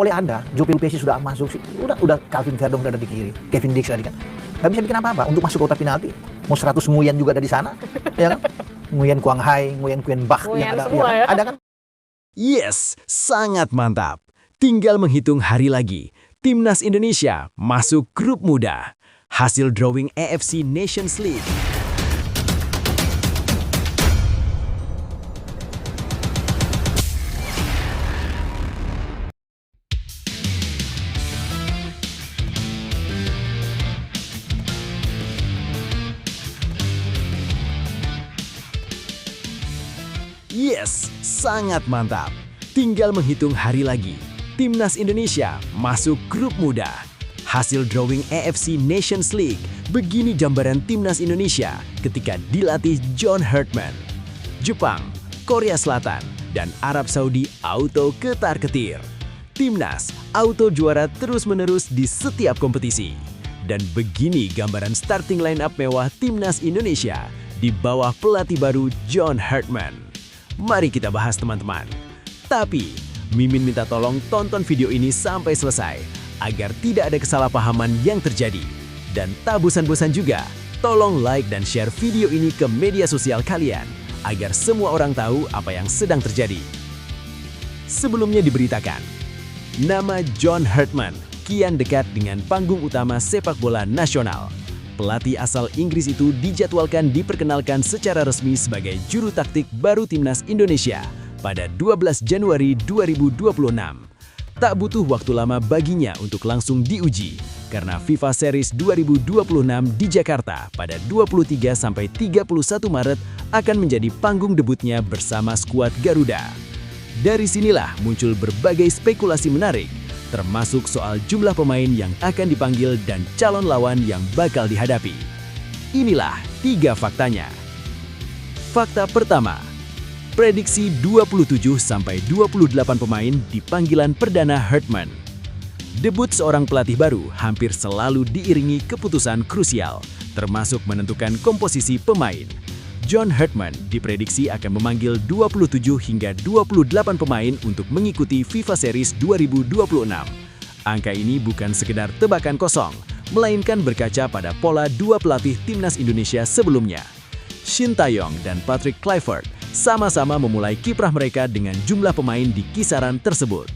oleh Anda, Joe Pelupesi sudah masuk, udah Calvin Verdong udah ada di kiri, Kevin Dix tadi kan. Gak bisa bikin apa-apa untuk masuk kotak penalti. Mau 100 Nguyen juga ada di sana, ya kan? Nguyen Quang Hai, Nguyen Quyen Bach yang ada, semua, ya kan? Ada kan? Yes, sangat mantap. Tinggal menghitung hari lagi. Timnas Indonesia masuk grup muda. Hasil drawing AFC Nations League. Yes, sangat mantap. Tinggal menghitung hari lagi. Timnas Indonesia masuk grup muda. Hasil drawing AFC Nations League. Begini gambaran Timnas Indonesia ketika dilatih John Hartman. Jepang, Korea Selatan, dan Arab Saudi auto ketar-ketir. Timnas auto juara terus-menerus di setiap kompetisi. Dan begini gambaran starting line-up mewah Timnas Indonesia di bawah pelatih baru John Hartman. Mari kita bahas teman-teman. Tapi, Mimin minta tolong tonton video ini sampai selesai agar tidak ada kesalahpahaman yang terjadi. Dan tak bosan-bosan juga, tolong like dan share video ini ke media sosial kalian agar semua orang tahu apa yang sedang terjadi. Sebelumnya diberitakan, nama John Hartman kian dekat dengan panggung utama sepak bola nasional. Pelatih asal Inggris itu dijadwalkan diperkenalkan secara resmi sebagai juru taktik baru Timnas Indonesia pada 12 Januari 2026. Tak butuh waktu lama baginya untuk langsung diuji, karena FIFA Series 2026 di Jakarta pada 23-31 Maret akan menjadi panggung debutnya bersama skuad Garuda. Dari sinilah muncul berbagai spekulasi menarik, termasuk soal jumlah pemain yang akan dipanggil dan calon lawan yang bakal dihadapi. Inilah 3 faktanya. Fakta pertama, prediksi 27-28 pemain di panggilan perdana Hartman. Debut seorang pelatih baru hampir selalu diiringi keputusan krusial, termasuk menentukan komposisi pemain. John Hartman diprediksi akan memanggil 27 hingga 28 pemain untuk mengikuti FIFA Series 2026. Angka ini bukan sekedar tebakan kosong, melainkan berkaca pada pola 2 pelatih Timnas Indonesia sebelumnya. Shin Tae-yong dan Patrick Kluivert sama-sama memulai kiprah mereka dengan jumlah pemain di kisaran tersebut.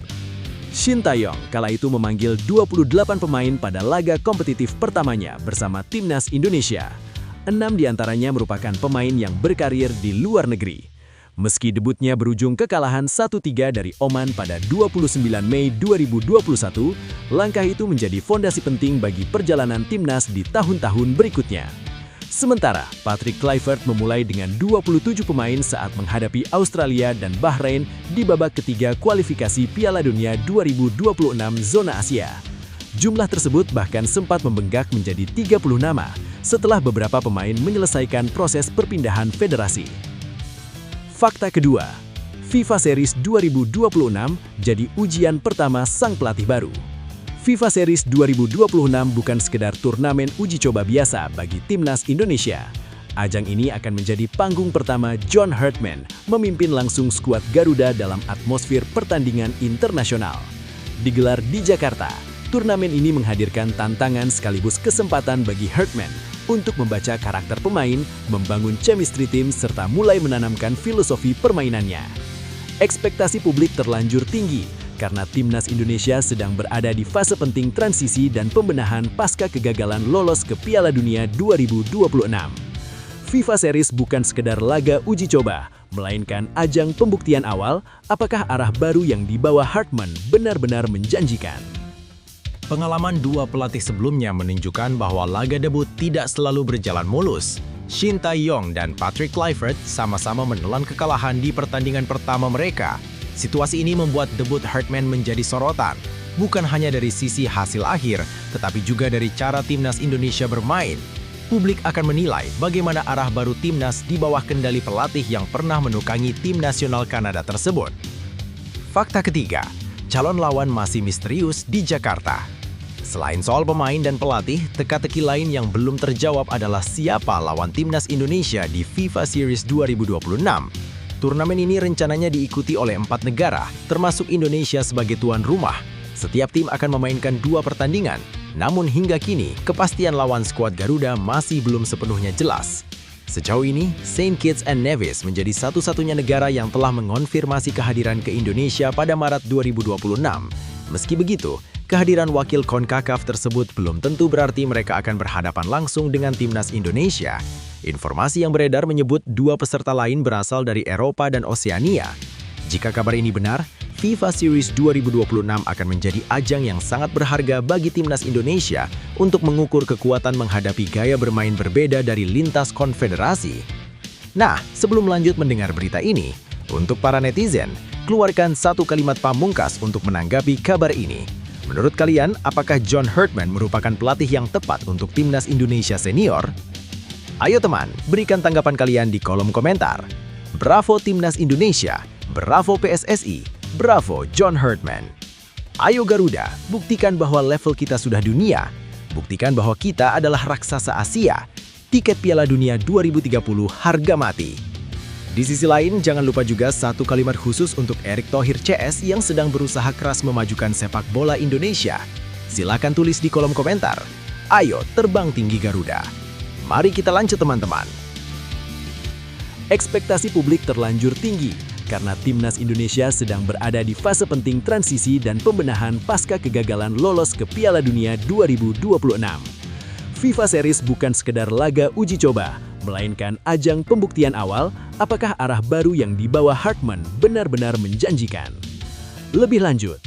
Shin Tae-yong kala itu memanggil 28 pemain pada laga kompetitif pertamanya bersama Timnas Indonesia. 6 diantaranya merupakan pemain yang berkarir di luar negeri. Meski debutnya berujung kekalahan 1-3 dari Oman pada 29 Mei 2021, langkah itu menjadi fondasi penting bagi perjalanan Timnas di tahun-tahun berikutnya. Sementara, Patrick Kluivert memulai dengan 27 pemain saat menghadapi Australia dan Bahrain di babak ketiga kualifikasi Piala Dunia 2026 zona Asia. Jumlah tersebut bahkan sempat membengkak menjadi 30 nama setelah beberapa pemain menyelesaikan proses perpindahan federasi. Fakta kedua, FIFA Series 2026 jadi ujian pertama sang pelatih baru. FIFA Series 2026 bukan sekedar turnamen uji coba biasa bagi Timnas Indonesia. Ajang ini akan menjadi panggung pertama John Hartman memimpin langsung skuad Garuda dalam atmosfer pertandingan internasional. Digelar di Jakarta, turnamen ini menghadirkan tantangan sekaligus kesempatan bagi Hartman untuk membaca karakter pemain, membangun chemistry tim, serta mulai menanamkan filosofi permainannya. Ekspektasi publik terlanjur tinggi karena Timnas Indonesia sedang berada di fase penting transisi dan pembenahan pasca kegagalan lolos ke Piala Dunia 2026. FIFA Series bukan sekedar laga uji coba, melainkan ajang pembuktian awal apakah arah baru yang dibawa Hartman benar-benar menjanjikan. Pengalaman 2 pelatih sebelumnya menunjukkan bahwa laga debut tidak selalu berjalan mulus. Shin Tae-yong dan Patrick Kluivert sama-sama menelan kekalahan di pertandingan pertama mereka. Situasi ini membuat debut Hartman menjadi sorotan, bukan hanya dari sisi hasil akhir, tetapi juga dari cara Timnas Indonesia bermain. Publik akan menilai bagaimana arah baru Timnas di bawah kendali pelatih yang pernah menukangi tim nasional Kanada tersebut. Fakta ketiga, calon lawan masih misterius di Jakarta. Selain soal pemain dan pelatih, teka-teki lain yang belum terjawab adalah siapa lawan Timnas Indonesia di FIFA Series 2026. Turnamen ini rencananya diikuti oleh 4 negara, termasuk Indonesia sebagai tuan rumah. Setiap tim akan memainkan 2 pertandingan, namun hingga kini kepastian lawan skuad Garuda masih belum sepenuhnya jelas. Sejauh ini, Saint Kitts and Nevis menjadi satu-satunya negara yang telah mengonfirmasi kehadiran ke Indonesia pada Maret 2026. Meski begitu, kehadiran wakil CONCACAF tersebut belum tentu berarti mereka akan berhadapan langsung dengan timnas Indonesia. Informasi yang beredar menyebut 2 peserta lain berasal dari Eropa dan Oseania. Jika kabar ini benar, FIFA Series 2026 akan menjadi ajang yang sangat berharga bagi timnas Indonesia untuk mengukur kekuatan menghadapi gaya bermain berbeda dari lintas konfederasi. Nah, sebelum lanjut mendengar berita ini, untuk para netizen, keluarkan satu kalimat pamungkas untuk menanggapi kabar ini. Menurut kalian, apakah John Herdman merupakan pelatih yang tepat untuk timnas Indonesia senior? Ayo teman, berikan tanggapan kalian di kolom komentar. Bravo Timnas Indonesia, bravo PSSI, bravo John Herdman. Ayo Garuda, buktikan bahwa level kita sudah dunia. Buktikan bahwa kita adalah raksasa Asia. Tiket Piala Dunia 2030 harga mati. Di sisi lain, jangan lupa juga satu kalimat khusus untuk Erick Thohir CS yang sedang berusaha keras memajukan sepak bola Indonesia. Silakan tulis di kolom komentar. Ayo terbang tinggi Garuda. Mari kita lanjut teman-teman. Ekspektasi publik terlanjur tinggi karena timnas Indonesia sedang berada di fase penting transisi dan pembenahan pasca kegagalan lolos ke Piala Dunia 2026. FIFA Series bukan sekedar laga uji coba, melainkan ajang pembuktian awal apakah arah baru yang dibawa Herdman benar-benar menjanjikan. Lebih lanjut,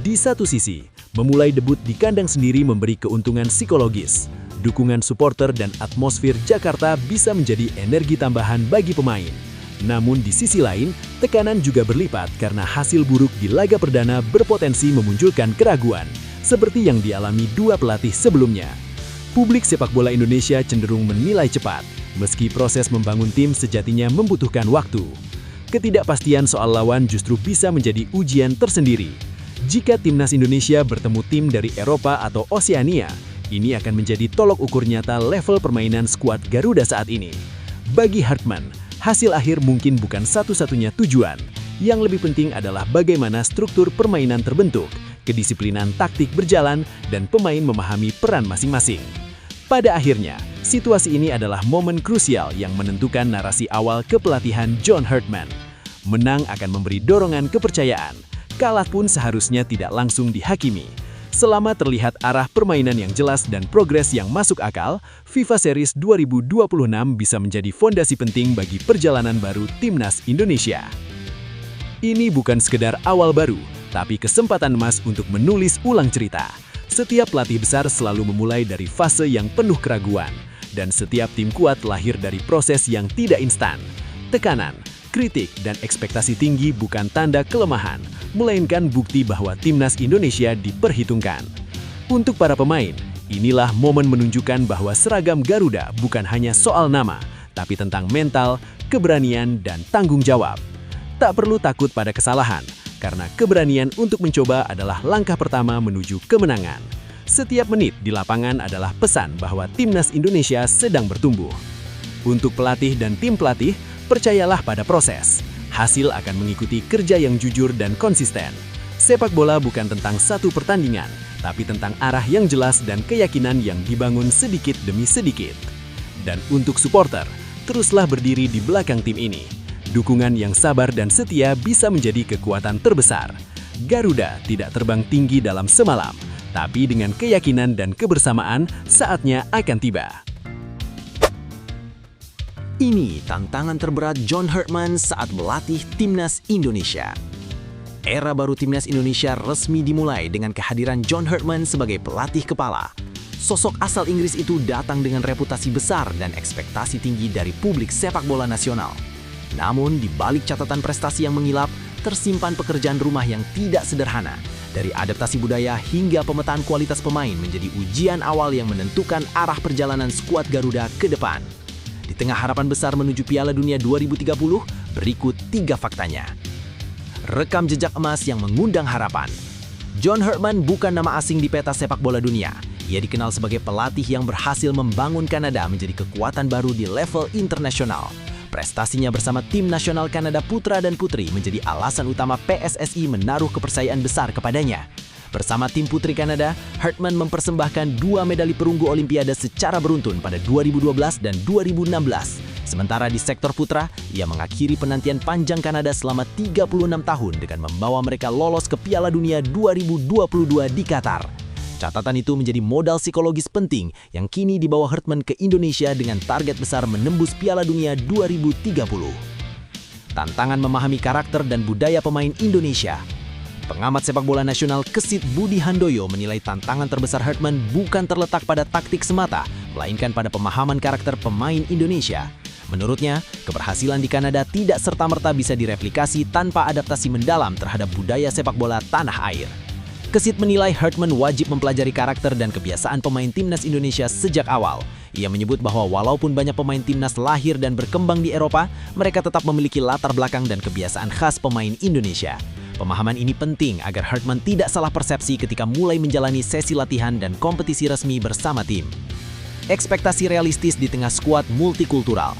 di satu sisi, memulai debut di kandang sendiri memberi keuntungan psikologis. Dukungan supporter dan atmosfer Jakarta bisa menjadi energi tambahan bagi pemain. Namun di sisi lain, tekanan juga berlipat karena hasil buruk di laga perdana berpotensi memunculkan keraguan, seperti yang dialami 2 pelatih sebelumnya. Publik sepak bola Indonesia cenderung menilai cepat, meski proses membangun tim sejatinya membutuhkan waktu. Ketidakpastian soal lawan justru bisa menjadi ujian tersendiri. Jika timnas Indonesia bertemu tim dari Eropa atau Oseania, ini akan menjadi tolok ukur nyata level permainan skuad Garuda saat ini. Bagi Herdman, hasil akhir mungkin bukan satu-satunya tujuan. Yang lebih penting adalah bagaimana struktur permainan terbentuk, kedisiplinan taktik berjalan, dan pemain memahami peran masing-masing. Pada akhirnya, situasi ini adalah momen krusial yang menentukan narasi awal kepelatihan John Herdman. Menang akan memberi dorongan kepercayaan, kalah pun seharusnya tidak langsung dihakimi. Selama terlihat arah permainan yang jelas dan progres yang masuk akal, FIFA Series 2026 bisa menjadi fondasi penting bagi perjalanan baru timnas Indonesia. Ini bukan sekedar awal baru, tapi kesempatan emas untuk menulis ulang cerita. Setiap pelatih besar selalu memulai dari fase yang penuh keraguan, dan setiap tim kuat lahir dari proses yang tidak instan. Tekanan, kritik, dan ekspektasi tinggi bukan tanda kelemahan, melainkan bukti bahwa timnas Indonesia diperhitungkan. Untuk para pemain, inilah momen menunjukkan bahwa seragam Garuda bukan hanya soal nama, tapi tentang mental, keberanian, dan tanggung jawab. Tak perlu takut pada kesalahan, karena keberanian untuk mencoba adalah langkah pertama menuju kemenangan. Setiap menit di lapangan adalah pesan bahwa timnas Indonesia sedang bertumbuh. Untuk pelatih dan tim pelatih, percayalah pada proses. Hasil akan mengikuti kerja yang jujur dan konsisten. Sepak bola bukan tentang satu pertandingan, tapi tentang arah yang jelas dan keyakinan yang dibangun sedikit demi sedikit. Dan untuk supporter, teruslah berdiri di belakang tim ini. Dukungan yang sabar dan setia bisa menjadi kekuatan terbesar. Garuda tidak terbang tinggi dalam semalam, tapi dengan keyakinan dan kebersamaan, saatnya akan tiba. Ini tantangan terberat John Herdman saat melatih timnas Indonesia. Era baru timnas Indonesia resmi dimulai dengan kehadiran John Herdman sebagai pelatih kepala. Sosok asal Inggris itu datang dengan reputasi besar dan ekspektasi tinggi dari publik sepak bola nasional. Namun, di balik catatan prestasi yang mengilap, tersimpan pekerjaan rumah yang tidak sederhana. Dari adaptasi budaya hingga pemetaan kualitas pemain menjadi ujian awal yang menentukan arah perjalanan skuad Garuda ke depan. Di tengah harapan besar menuju Piala Dunia 2030, berikut 3 faktanya. Rekam jejak emas yang mengundang harapan. John Herdman bukan nama asing di peta sepak bola dunia. Ia dikenal sebagai pelatih yang berhasil membangun Kanada menjadi kekuatan baru di level internasional. Prestasinya bersama tim nasional Kanada putra dan putri menjadi alasan utama PSSI menaruh kepercayaan besar kepadanya. Bersama tim putri Kanada, Hartman mempersembahkan 2 medali perunggu Olimpiade secara beruntun pada 2012 dan 2016. Sementara di sektor putra, ia mengakhiri penantian panjang Kanada selama 36 tahun dengan membawa mereka lolos ke Piala Dunia 2022 di Qatar. Catatan itu menjadi modal psikologis penting yang kini dibawa Hartman ke Indonesia dengan target besar menembus Piala Dunia 2030. Tantangan memahami karakter dan budaya pemain Indonesia. Pengamat sepak bola nasional Kesit Budi Handoyo menilai tantangan terbesar Hartman bukan terletak pada taktik semata, melainkan pada pemahaman karakter pemain Indonesia. Menurutnya, keberhasilan di Kanada tidak serta-merta bisa direplikasi tanpa adaptasi mendalam terhadap budaya sepak bola tanah air. Kesit menilai Hartman wajib mempelajari karakter dan kebiasaan pemain timnas Indonesia sejak awal. Ia menyebut bahwa walaupun banyak pemain timnas lahir dan berkembang di Eropa, mereka tetap memiliki latar belakang dan kebiasaan khas pemain Indonesia. Pemahaman ini penting agar Hartman tidak salah persepsi ketika mulai menjalani sesi latihan dan kompetisi resmi bersama tim. Ekspektasi realistis di tengah skuad multikultural.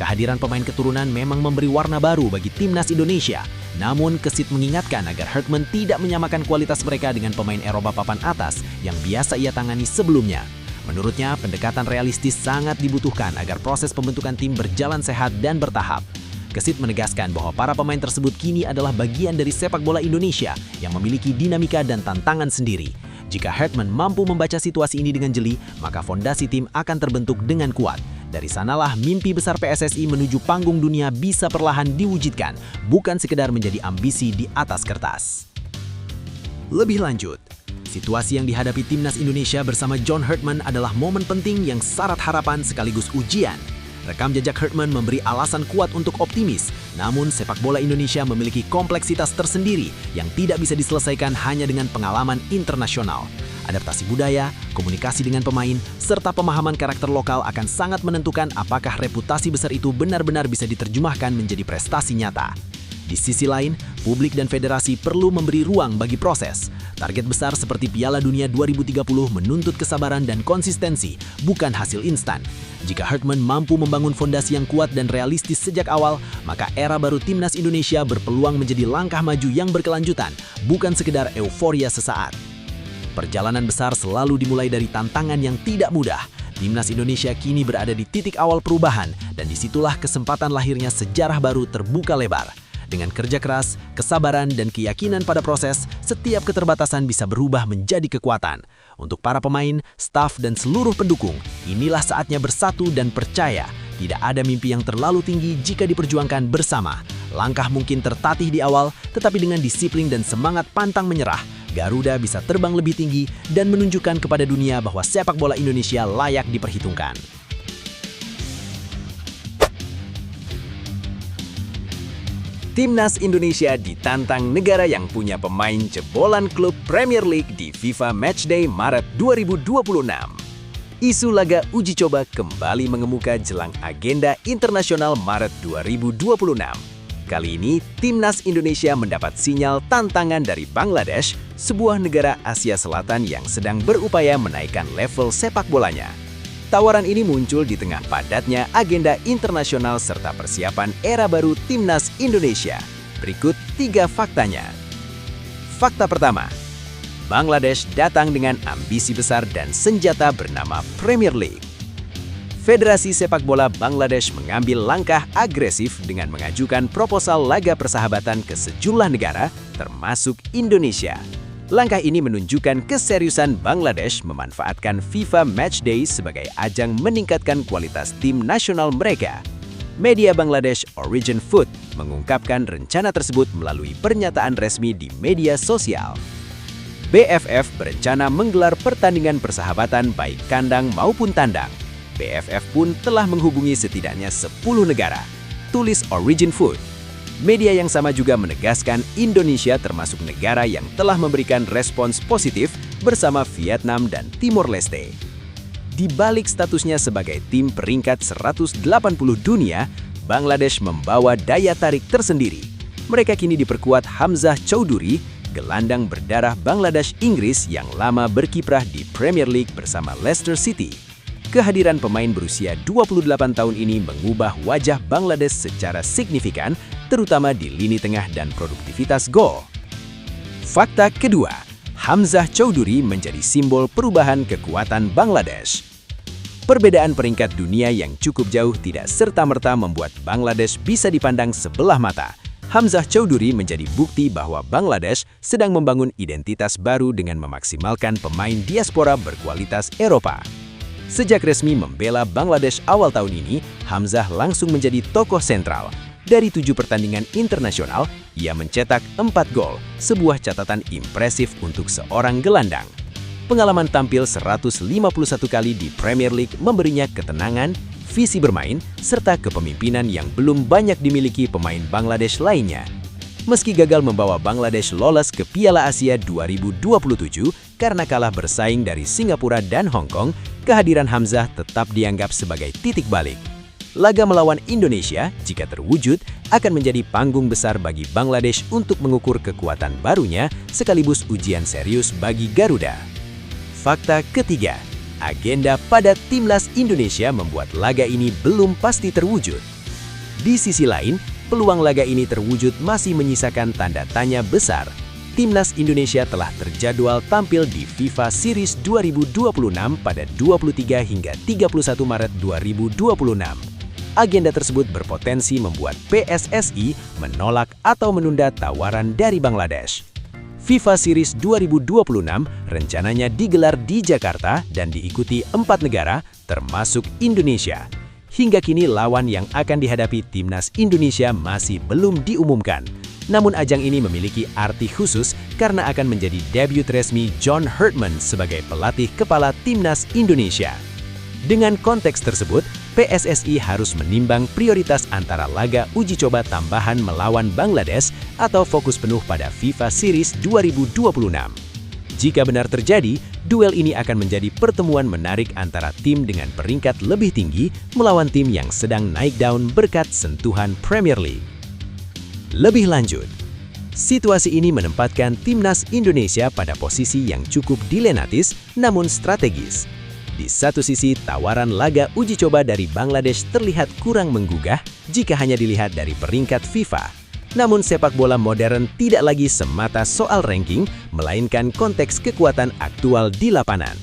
Kehadiran pemain keturunan memang memberi warna baru bagi timnas Indonesia. Namun, Kesit mengingatkan agar Hartman tidak menyamakan kualitas mereka dengan pemain Eropa papan atas yang biasa ia tangani sebelumnya. Menurutnya, pendekatan realistis sangat dibutuhkan agar proses pembentukan tim berjalan sehat dan bertahap. Kesit menegaskan bahwa para pemain tersebut kini adalah bagian dari sepak bola Indonesia yang memiliki dinamika dan tantangan sendiri. Jika Hartman mampu membaca situasi ini dengan jeli, maka fondasi tim akan terbentuk dengan kuat. Dari sanalah mimpi besar PSSI menuju panggung dunia bisa perlahan diwujudkan, bukan sekedar menjadi ambisi di atas kertas. Lebih lanjut, situasi yang dihadapi timnas Indonesia bersama John Hartman adalah momen penting yang syarat harapan sekaligus ujian. Rekam jejak Hartman memberi alasan kuat untuk optimis, namun sepak bola Indonesia memiliki kompleksitas tersendiri yang tidak bisa diselesaikan hanya dengan pengalaman internasional. Adaptasi budaya, komunikasi dengan pemain, serta pemahaman karakter lokal akan sangat menentukan apakah reputasi besar itu benar-benar bisa diterjemahkan menjadi prestasi nyata. Di sisi lain, publik dan federasi perlu memberi ruang bagi proses. Target besar seperti Piala Dunia 2030 menuntut kesabaran dan konsistensi, bukan hasil instan. Jika Hartman mampu membangun fondasi yang kuat dan realistis sejak awal, maka era baru timnas Indonesia berpeluang menjadi langkah maju yang berkelanjutan, bukan sekedar euforia sesaat. Perjalanan besar selalu dimulai dari tantangan yang tidak mudah. Timnas Indonesia kini berada di titik awal perubahan, dan disitulah kesempatan lahirnya sejarah baru terbuka lebar. Dengan kerja keras, kesabaran, dan keyakinan pada proses, setiap keterbatasan bisa berubah menjadi kekuatan. Untuk para pemain, staf, dan seluruh pendukung, inilah saatnya bersatu dan percaya. Tidak ada mimpi yang terlalu tinggi jika diperjuangkan bersama. Langkah mungkin tertatih di awal, tetapi dengan disiplin dan semangat pantang menyerah, Garuda bisa terbang lebih tinggi dan menunjukkan kepada dunia bahwa sepak bola Indonesia layak diperhitungkan. Timnas Indonesia ditantang negara yang punya pemain jebolan klub Premier League di FIFA Matchday Maret 2026. Isu laga uji coba kembali mengemuka jelang agenda internasional Maret 2026. Kali ini, Timnas Indonesia mendapat sinyal tantangan dari Bangladesh, sebuah negara Asia Selatan yang sedang berupaya menaikkan level sepak bolanya. Tawaran ini muncul di tengah padatnya agenda internasional serta persiapan era baru Timnas Indonesia. Berikut 3 faktanya. Fakta pertama, Bangladesh datang dengan ambisi besar dan senjata bernama Premier League. Federasi Sepak Bola Bangladesh mengambil langkah agresif dengan mengajukan proposal laga persahabatan ke sejumlah negara, termasuk Indonesia. Langkah ini menunjukkan keseriusan Bangladesh memanfaatkan FIFA Matchday sebagai ajang meningkatkan kualitas tim nasional mereka. Media Bangladesh Origin Food mengungkapkan rencana tersebut melalui pernyataan resmi di media sosial. BFF berencana menggelar pertandingan persahabatan baik kandang maupun tandang. BFF pun telah menghubungi setidaknya 10 negara, tulis Origin Food. Media yang sama juga menegaskan Indonesia termasuk negara yang telah memberikan respons positif bersama Vietnam dan Timor Leste. Di balik statusnya sebagai tim peringkat 180 dunia, Bangladesh membawa daya tarik tersendiri. Mereka kini diperkuat Hamzah Choudhury, gelandang berdarah Bangladesh Inggris yang lama berkiprah di Premier League bersama Leicester City. Kehadiran pemain berusia 28 tahun ini mengubah wajah Bangladesh secara signifikan, terutama di lini tengah dan produktivitas gol. Fakta kedua, Hamzah Choudhury menjadi simbol perubahan kekuatan Bangladesh. Perbedaan peringkat dunia yang cukup jauh tidak serta-merta membuat Bangladesh bisa dipandang sebelah mata. Hamzah Choudhury menjadi bukti bahwa Bangladesh sedang membangun identitas baru dengan memaksimalkan pemain diaspora berkualitas Eropa. Sejak resmi membela Bangladesh awal tahun ini, Hamzah langsung menjadi tokoh sentral. Dari 7 pertandingan internasional, ia mencetak 4 gol, sebuah catatan impresif untuk seorang gelandang. Pengalaman tampil 151 kali di Premier League memberinya ketenangan, visi bermain, serta kepemimpinan yang belum banyak dimiliki pemain Bangladesh lainnya. Meski gagal membawa Bangladesh lolos ke Piala Asia 2027 karena kalah bersaing dari Singapura dan Hong Kong, kehadiran Hamzah tetap dianggap sebagai titik balik. Laga melawan Indonesia, jika terwujud, akan menjadi panggung besar bagi Bangladesh untuk mengukur kekuatan barunya sekaligus ujian serius bagi Garuda. Fakta ketiga, agenda pada Timnas Indonesia membuat laga ini belum pasti terwujud. Di sisi lain, peluang laga ini terwujud masih menyisakan tanda tanya besar. Timnas Indonesia telah terjadwal tampil di FIFA Series 2026 pada 23 hingga 31 Maret 2026. Agenda tersebut berpotensi membuat PSSI menolak atau menunda tawaran dari Bangladesh. FIFA Series 2026 rencananya digelar di Jakarta dan diikuti 4 negara, termasuk Indonesia. Hingga kini lawan yang akan dihadapi Timnas Indonesia masih belum diumumkan. Namun ajang ini memiliki arti khusus karena akan menjadi debut resmi John Herdman sebagai pelatih kepala Timnas Indonesia. Dengan konteks tersebut, PSSI harus menimbang prioritas antara laga uji coba tambahan melawan Bangladesh atau fokus penuh pada FIFA Series 2026. Jika benar terjadi, duel ini akan menjadi pertemuan menarik antara tim dengan peringkat lebih tinggi melawan tim yang sedang naik daun berkat sentuhan Premier League. Lebih lanjut, situasi ini menempatkan Timnas Indonesia pada posisi yang cukup dilematis namun strategis. Di satu sisi, tawaran laga uji coba dari Bangladesh terlihat kurang menggugah jika hanya dilihat dari peringkat FIFA. Namun sepak bola modern tidak lagi semata soal ranking, melainkan konteks kekuatan aktual di lapangan.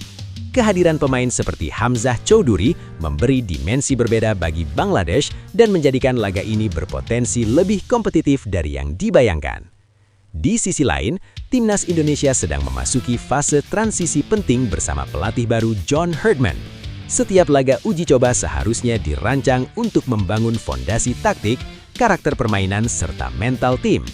Kehadiran pemain seperti Hamzah Choudhury memberi dimensi berbeda bagi Bangladesh dan menjadikan laga ini berpotensi lebih kompetitif dari yang dibayangkan. Di sisi lain, Timnas Indonesia sedang memasuki fase transisi penting bersama pelatih baru John Herdman. Setiap laga uji coba seharusnya dirancang untuk membangun fondasi taktik, karakter permainan, serta mental tim.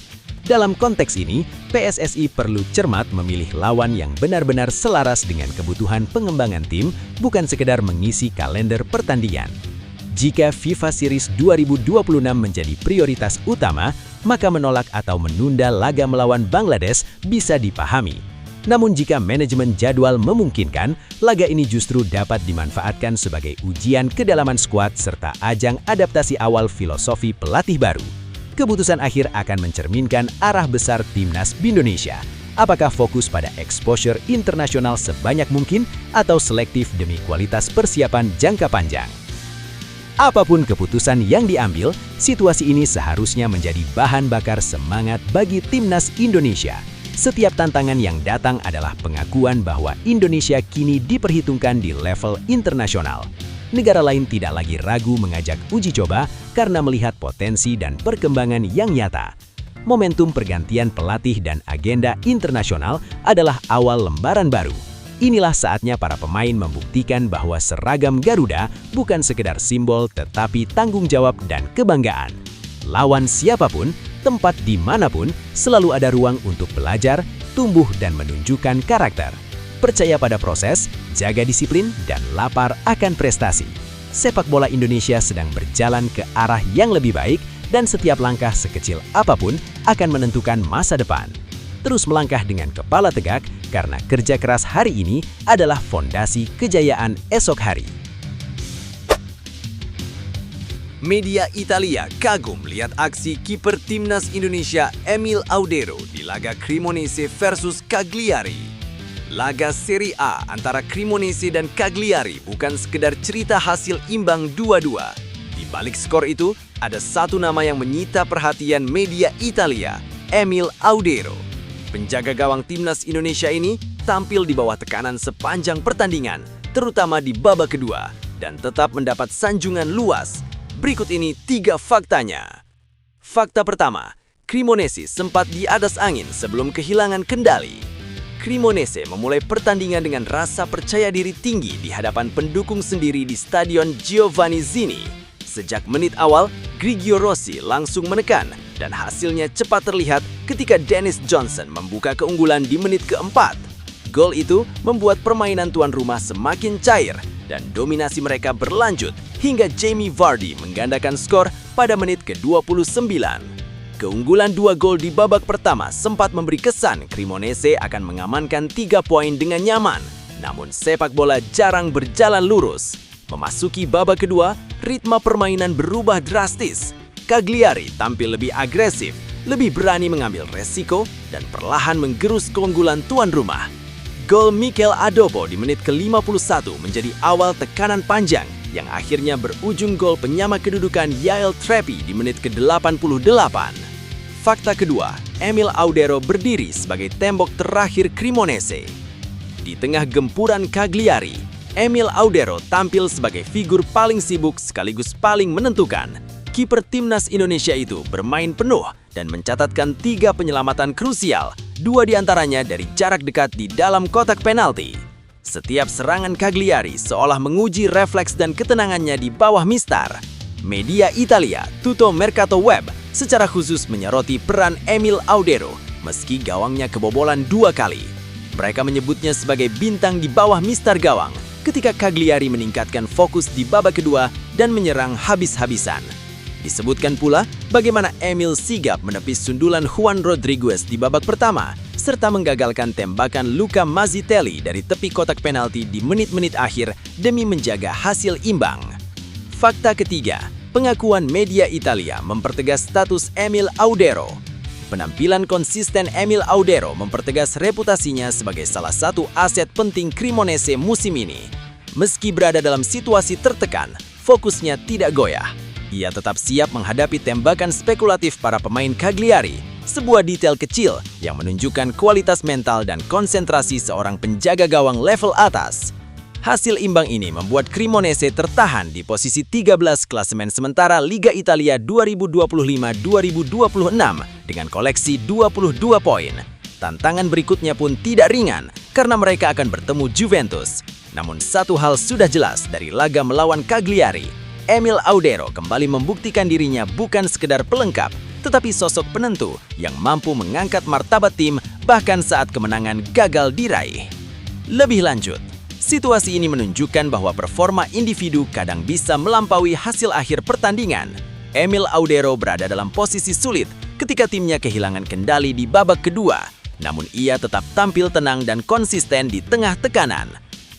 Dalam konteks ini, PSSI perlu cermat memilih lawan yang benar-benar selaras dengan kebutuhan pengembangan tim, bukan sekedar mengisi kalender pertandingan. Jika FIFA Series 2026 menjadi prioritas utama, maka menolak atau menunda laga melawan Bangladesh bisa dipahami. Namun jika manajemen jadwal memungkinkan, laga ini justru dapat dimanfaatkan sebagai ujian kedalaman skuad serta ajang adaptasi awal filosofi pelatih baru. Keputusan akhir akan mencerminkan arah besar Timnas Indonesia. Apakah fokus pada exposure internasional sebanyak mungkin atau selektif demi kualitas persiapan jangka panjang? Apapun keputusan yang diambil, situasi ini seharusnya menjadi bahan bakar semangat bagi Timnas Indonesia. Setiap tantangan yang datang adalah pengakuan bahwa Indonesia kini diperhitungkan di level internasional. Negara lain tidak lagi ragu mengajak uji coba karena melihat potensi dan perkembangan yang nyata. Momentum pergantian pelatih dan agenda internasional adalah awal lembaran baru. Inilah saatnya para pemain membuktikan bahwa seragam Garuda bukan sekedar simbol tetapi tanggung jawab dan kebanggaan. Lawan siapapun, tempat dimanapun, selalu ada ruang untuk belajar, tumbuh dan menunjukkan karakter. Percaya pada proses, jaga disiplin, dan lapar akan prestasi. Sepak bola Indonesia sedang berjalan ke arah yang lebih baik dan setiap langkah sekecil apapun akan menentukan masa depan. Terus melangkah dengan kepala tegak karena kerja keras hari ini adalah fondasi kejayaan esok hari. Media Italia kagum lihat aksi kiper Timnas Indonesia Emil Audero di laga Cremonese versus Cagliari. Laga Serie A antara Cremonese dan Cagliari bukan sekedar cerita hasil imbang 2-2. Di balik skor itu, ada satu nama yang menyita perhatian media Italia, Emil Audero. penjaga gawang timnas Indonesia ini tampil di bawah tekanan sepanjang pertandingan, terutama di babak kedua, dan tetap mendapat sanjungan luas. Berikut ini 3 faktanya. Fakta pertama, Cremonese sempat di atas angin sebelum kehilangan kendali. Cremonese memulai pertandingan dengan rasa percaya diri tinggi di hadapan pendukung sendiri di Stadion Giovanni Zini. Sejak menit awal, Grigio Rossi langsung menekan dan hasilnya cepat terlihat ketika Dennis Johnson membuka keunggulan di menit keempat. Gol itu membuat permainan tuan rumah semakin cair dan dominasi mereka berlanjut hingga Jamie Vardy menggandakan skor pada menit ke-29. Keunggulan 2 gol di babak pertama sempat memberi kesan Cremonese akan mengamankan 3 poin dengan nyaman. Namun sepak bola jarang berjalan lurus. Memasuki babak kedua, ritme permainan berubah drastis. Cagliari tampil lebih agresif, lebih berani mengambil resiko, dan perlahan menggerus keunggulan tuan rumah. Gol Mikel Adopo di menit ke-51 menjadi awal tekanan panjang yang akhirnya berujung gol penyama kedudukan Yael Treppi di menit ke-88. Fakta kedua, Emil Audero berdiri sebagai tembok terakhir Cremonese. Di tengah gempuran Cagliari, Emil Audero tampil sebagai figur paling sibuk sekaligus paling menentukan. Kiper timnas Indonesia itu bermain penuh dan mencatatkan 3 penyelamatan krusial, 2 diantaranya dari jarak dekat di dalam kotak penalti. Setiap serangan Cagliari seolah menguji refleks dan ketenangannya di bawah mistar. Media Italia, Tutto Mercato Web, secara khusus menyoroti peran Emil Audero meski gawangnya kebobolan 2 kali. Mereka menyebutnya sebagai bintang di bawah mistar gawang ketika Cagliari meningkatkan fokus di babak kedua dan menyerang habis-habisan. Disebutkan pula bagaimana Emil sigap menepis sundulan Juan Rodriguez di babak pertama serta menggagalkan tembakan Luca Mazzitelli dari tepi kotak penalti di menit-menit akhir demi menjaga hasil imbang. Fakta ketiga, pengakuan media Italia mempertegas status Emil Audero. Penampilan konsisten Emil Audero mempertegas reputasinya sebagai salah satu aset penting Cremonese musim ini. Meski berada dalam situasi tertekan, fokusnya tidak goyah. Ia tetap siap menghadapi tembakan spekulatif para pemain Cagliari, sebuah detail kecil yang menunjukkan kualitas mental dan konsentrasi seorang penjaga gawang level atas. Hasil imbang ini membuat Cremonese tertahan di posisi 13 klasemen sementara Liga Italia 2025-2026 dengan koleksi 22 poin. Tantangan berikutnya pun tidak ringan karena mereka akan bertemu Juventus. Namun satu hal sudah jelas dari laga melawan Cagliari, Emil Audero kembali membuktikan dirinya bukan sekedar pelengkap, tetapi sosok penentu yang mampu mengangkat martabat tim bahkan saat kemenangan gagal diraih. Lebih lanjut, situasi ini menunjukkan bahwa performa individu kadang bisa melampaui hasil akhir pertandingan. Emil Audero berada dalam posisi sulit ketika timnya kehilangan kendali di babak kedua, namun ia tetap tampil tenang dan konsisten di tengah tekanan.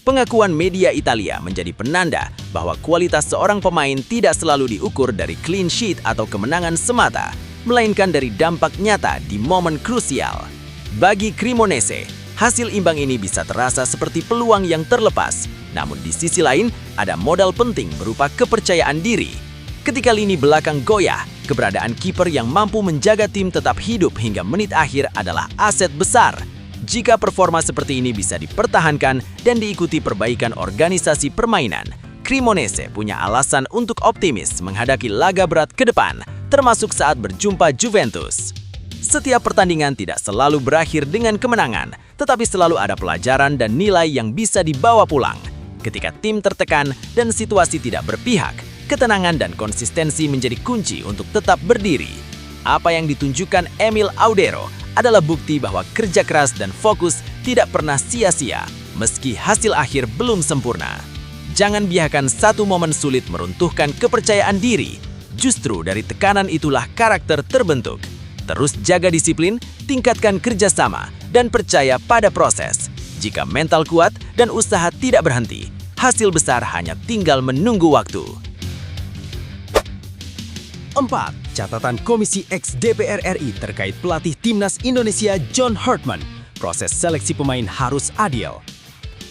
Pengakuan media Italia menjadi penanda bahwa kualitas seorang pemain tidak selalu diukur dari clean sheet atau kemenangan semata, melainkan dari dampak nyata di momen krusial. Bagi Cremonese, hasil imbang ini bisa terasa seperti peluang yang terlepas, namun di sisi lain ada modal penting berupa kepercayaan diri. Ketika lini belakang goyah, keberadaan kiper yang mampu menjaga tim tetap hidup hingga menit akhir adalah aset besar. Jika performa seperti ini bisa dipertahankan dan diikuti perbaikan organisasi permainan, Cremonese punya alasan untuk optimis menghadapi laga berat ke depan, termasuk saat berjumpa Juventus. Setiap pertandingan tidak selalu berakhir dengan kemenangan, tetapi selalu ada pelajaran dan nilai yang bisa dibawa pulang. Ketika tim tertekan dan situasi tidak berpihak, ketenangan dan konsistensi menjadi kunci untuk tetap berdiri. Apa yang ditunjukkan Emil Audero adalah bukti bahwa kerja keras dan fokus tidak pernah sia-sia, meski hasil akhir belum sempurna. Jangan biarkan satu momen sulit meruntuhkan kepercayaan diri. Justru dari tekanan itulah karakter terbentuk. Terus jaga disiplin, tingkatkan kerjasama, dan percaya pada proses. Jika mental kuat dan usaha tidak berhenti, hasil besar hanya tinggal menunggu waktu. 4. Catatan Komisi X DPR RI terkait pelatih Timnas Indonesia John Hartman. Proses seleksi pemain harus adil.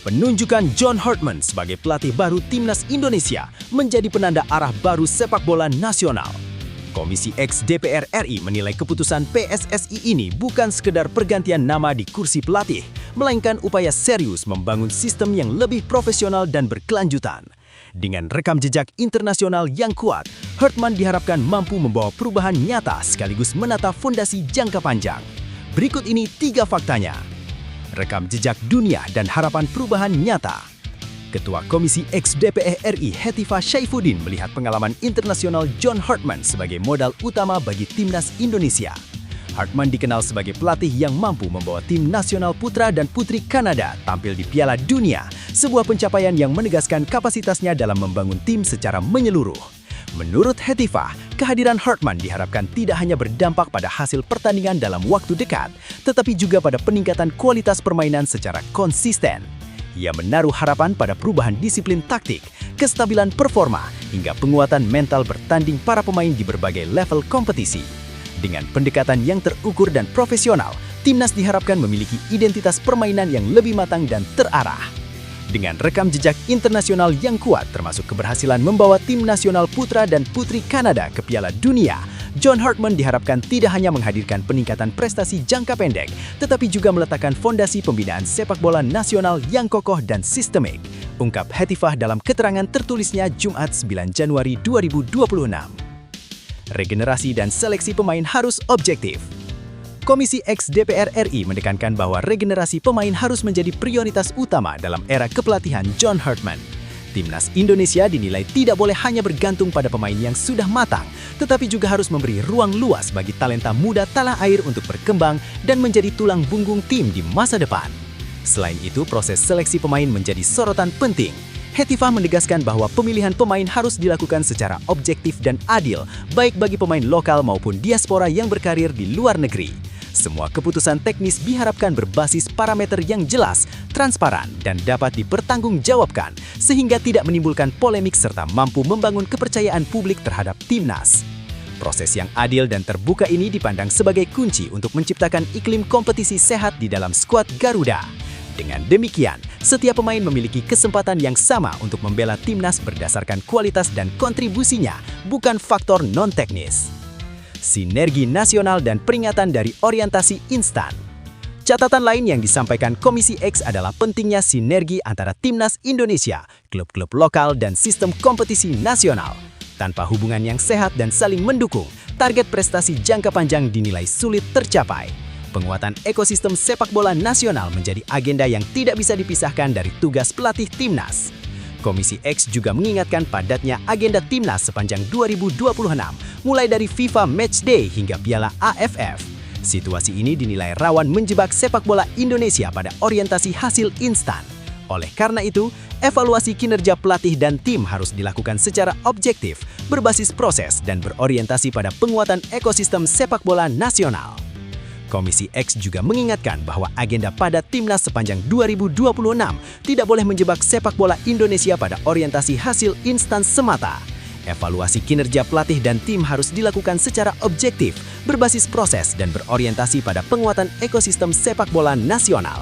Penunjukan John Hartman sebagai pelatih baru Timnas Indonesia menjadi penanda arah baru sepak bola nasional. Komisi X DPR RI menilai keputusan PSSI ini bukan sekedar pergantian nama di kursi pelatih, melainkan upaya serius membangun sistem yang lebih profesional dan berkelanjutan. Dengan rekam jejak internasional yang kuat, Hartman diharapkan mampu membawa perubahan nyata sekaligus menata fondasi jangka panjang. Berikut ini 3 faktanya. Rekam jejak dunia dan harapan perubahan nyata. Ketua Komisi X DPR RI Hetifah Saifuddin melihat pengalaman internasional John Hartman sebagai modal utama bagi timnas Indonesia. Hartman dikenal sebagai pelatih yang mampu membawa tim nasional putra dan putri Kanada tampil di Piala Dunia, sebuah pencapaian yang menegaskan kapasitasnya dalam membangun tim secara menyeluruh. Menurut Hetifah, kehadiran Hartman diharapkan tidak hanya berdampak pada hasil pertandingan dalam waktu dekat, tetapi juga pada peningkatan kualitas permainan secara konsisten. Ia menaruh harapan pada perubahan disiplin taktik, kestabilan performa, hingga penguatan mental bertanding para pemain di berbagai level kompetisi. Dengan pendekatan yang terukur dan profesional, timnas diharapkan memiliki identitas permainan yang lebih matang dan terarah. Dengan rekam jejak internasional yang kuat termasuk keberhasilan membawa tim nasional putra dan putri Kanada ke Piala Dunia, John Hartman diharapkan tidak hanya menghadirkan peningkatan prestasi jangka pendek, tetapi juga meletakkan fondasi pembinaan sepak bola nasional yang kokoh dan sistemik, ungkap Hetifah dalam keterangan tertulisnya Jumat 9 Januari 2026. Regenerasi dan seleksi pemain harus objektif. Komisi X DPR RI menekankan bahwa regenerasi pemain harus menjadi prioritas utama dalam era kepelatihan John Hartman. Timnas Indonesia dinilai tidak boleh hanya bergantung pada pemain yang sudah matang, tetapi juga harus memberi ruang luas bagi talenta muda tanah air untuk berkembang dan menjadi tulang punggung tim di masa depan. Selain itu, proses seleksi pemain menjadi sorotan penting. Hetifah menegaskan bahwa pemilihan pemain harus dilakukan secara objektif dan adil, baik bagi pemain lokal maupun diaspora yang berkarir di luar negeri. Semua keputusan teknis diharapkan berbasis parameter yang jelas, transparan, dan dapat dipertanggungjawabkan, sehingga tidak menimbulkan polemik serta mampu membangun kepercayaan publik terhadap timnas. Proses yang adil dan terbuka ini dipandang sebagai kunci untuk menciptakan iklim kompetisi sehat di dalam skuad Garuda. Dengan demikian, setiap pemain memiliki kesempatan yang sama untuk membela timnas berdasarkan kualitas dan kontribusinya, bukan faktor non-teknis. Sinergi nasional dan peringatan dari orientasi instan. Catatan lain yang disampaikan Komisi X adalah pentingnya sinergi antara timnas Indonesia, klub-klub lokal, dan sistem kompetisi nasional. Tanpa hubungan yang sehat dan saling mendukung, target prestasi jangka panjang dinilai sulit tercapai. Penguatan ekosistem sepak bola nasional menjadi agenda yang tidak bisa dipisahkan dari tugas pelatih timnas. Komisi X juga mengingatkan padatnya agenda timnas sepanjang 2026, mulai dari FIFA Matchday hingga Piala AFF. Situasi ini dinilai rawan menjebak sepak bola Indonesia pada orientasi hasil instan. Oleh karena itu, evaluasi kinerja pelatih dan tim harus dilakukan secara objektif, berbasis proses dan berorientasi pada penguatan ekosistem sepak bola nasional. Komisi X juga mengingatkan bahwa agenda padat timnas sepanjang 2026 tidak boleh menjebak sepak bola Indonesia pada orientasi hasil instan semata. Evaluasi kinerja pelatih dan tim harus dilakukan secara objektif, berbasis proses dan berorientasi pada penguatan ekosistem sepak bola nasional.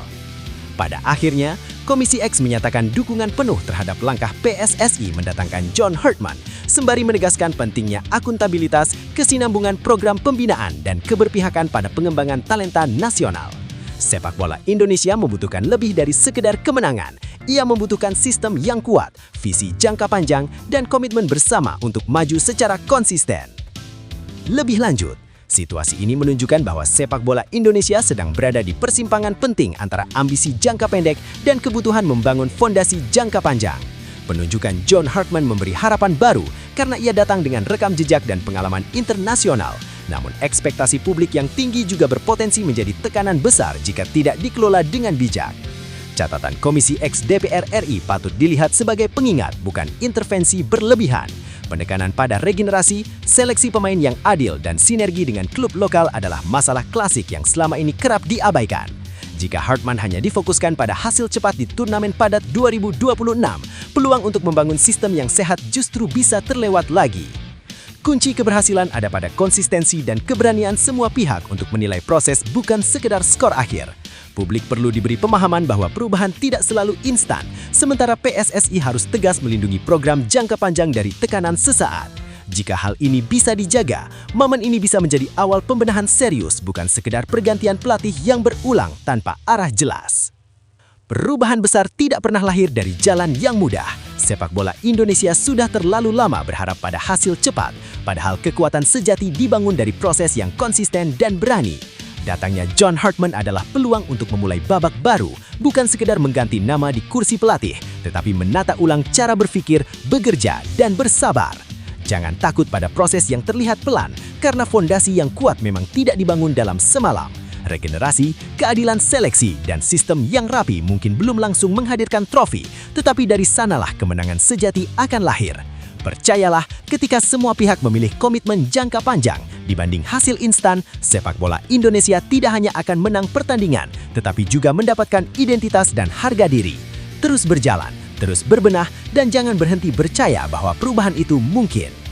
Pada akhirnya, Komisi X menyatakan dukungan penuh terhadap langkah PSSI mendatangkan John Hartman, sembari menegaskan pentingnya akuntabilitas, kesinambungan program pembinaan, dan keberpihakan pada pengembangan talenta nasional. Sepak bola Indonesia membutuhkan lebih dari sekedar kemenangan. Ia membutuhkan sistem yang kuat, visi jangka panjang, dan komitmen bersama untuk maju secara konsisten. Lebih lanjut, situasi ini menunjukkan bahwa sepak bola Indonesia sedang berada di persimpangan penting antara ambisi jangka pendek dan kebutuhan membangun fondasi jangka panjang. Penunjukan John Hartman memberi harapan baru karena ia datang dengan rekam jejak dan pengalaman internasional. Namun ekspektasi publik yang tinggi juga berpotensi menjadi tekanan besar jika tidak dikelola dengan bijak. Catatan Komisi X DPR RI patut dilihat sebagai pengingat, bukan intervensi berlebihan. Penekanan pada regenerasi, seleksi pemain yang adil, dan sinergi dengan klub lokal adalah masalah klasik yang selama ini kerap diabaikan. Jika Hartman hanya difokuskan pada hasil cepat di turnamen padat 2026, peluang untuk membangun sistem yang sehat justru bisa terlewat lagi. Kunci keberhasilan ada pada konsistensi dan keberanian semua pihak untuk menilai proses, bukan sekedar skor akhir. Publik perlu diberi pemahaman bahwa perubahan tidak selalu instan, sementara PSSI harus tegas melindungi program jangka panjang dari tekanan sesaat. Jika hal ini bisa dijaga, momen ini bisa menjadi awal pembenahan serius, bukan sekedar pergantian pelatih yang berulang tanpa arah jelas. Perubahan besar tidak pernah lahir dari jalan yang mudah. Sepak bola Indonesia sudah terlalu lama berharap pada hasil cepat, padahal kekuatan sejati dibangun dari proses yang konsisten dan berani. Datangnya John Hartman adalah peluang untuk memulai babak baru, bukan sekedar mengganti nama di kursi pelatih, tetapi menata ulang cara berpikir, bekerja, dan bersabar. Jangan takut pada proses yang terlihat pelan, karena fondasi yang kuat memang tidak dibangun dalam semalam. Regenerasi, keadilan seleksi, dan sistem yang rapi mungkin belum langsung menghadirkan trofi, tetapi dari sanalah kemenangan sejati akan lahir. Percayalah, ketika semua pihak memilih komitmen jangka panjang dibanding hasil instan, sepak bola Indonesia tidak hanya akan menang pertandingan, tetapi juga mendapatkan identitas dan harga diri. Terus berjalan, terus berbenah, dan jangan berhenti percaya bahwa perubahan itu mungkin.